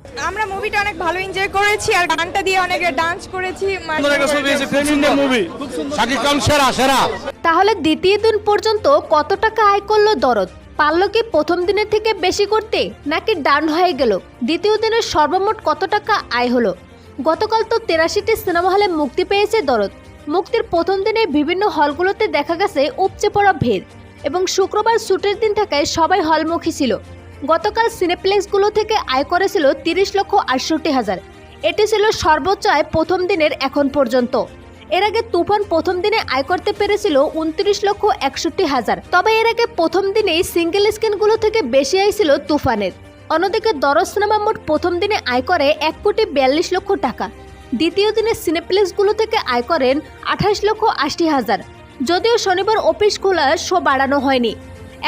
আমরা মুভিটা অনেক ভালো এনজয় করেছি আর গানটা দিয়ে অনেক ডান্স করেছি। শাকিব খান সেরা সেরা। তাহলে দ্বিতীয় দিন পর্যন্ত কত টাকা আয় করলো দরদ? পারলো কি প্রথম দিনের থেকে বেশি করতে, নাকি ডান হয়ে গেল? দ্বিতীয় দিনের সর্বমোট কত টাকা আয় হলো? গতকাল তো ৮৩টি সিনেমা হলে মুক্তি পেয়েছে দরদ। মুক্তির প্রথম দিনে বিভিন্ন হলগুলোতে দেখা গেছে উপচে পড়া ভিড়, এবং শুক্রবার ছুটির দিন থাকায় সবাই হলমুখী ছিল। গতকাল সিনেপ্লেক্সগুলো থেকে আয় করেছিল ৩০,৬৮,০০০। এটি ছিল সর্বোচ্চ আয় প্রথম দিনের এখন পর্যন্ত। এর আগে তুফান প্রথম দিনে আয় করতে পেরেছিল ২৯,৬১,০০০। তবে এর আগে প্রথম দিনেই সিঙ্গেল স্ক্রিনগুলো থেকে বেশি আয় ছিল তুফানের। অন্যদিকে দরদ সিনেমা মোট প্রথম দিনে আয় করে ১,৪২,০০,০০০ টাকা। দ্বিতীয় দিনে সিনেপ্লেক্সগুলো থেকে আয় করেন ২৮,৮০,০০০। যদিও শনিবার অফিস খোলার শো বাড়ানো হয়নি।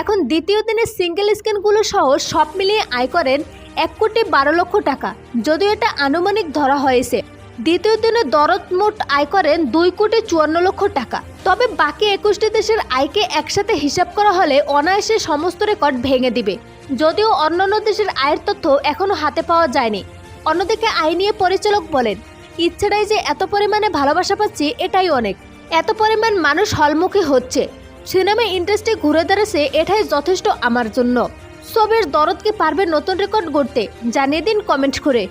এখন দ্বিতীয় দিনে সিঙ্গেল স্ক্রিনগুলো সহ সব মিলিয়ে আয় করেন ১,১২,০০,০০০ টাকা, যদিও এটা আনুমানিক ধরা হয়েছে। দ্বিতীয় দিনে দরদ মোট আয় করেন ২,৫৪,০০,০০০ টাকা। তবে বাকি ২১টি দেশের আয়কে একসাথে হিসাব করা হলে অনায়াসে সমস্ত রেকর্ড ভেঙে দিবে, যদিও অন্যান্য দেশের আয়ের তথ্য এখনও হাতে পাওয়া যায়নি। অন্যদিকে আয় নিয়ে পরিচালক বলেন, ইচ্ছাটাই যে এত পরিমাণে ভালোবাসা পাচ্ছি এটাই অনেক। এত পরিমাণ মানুষ হলমুখী হচ্ছে, সিনেমা ইন্ডাস্ট্রি ঘুরে দাঁড়াচ্ছে, এটাই যথেষ্ট আমার জন্য। ছবির দরদ কি পারবে নতুন রেকর্ড গড়তে? জানিয়ে দিন কমেন্ট করে।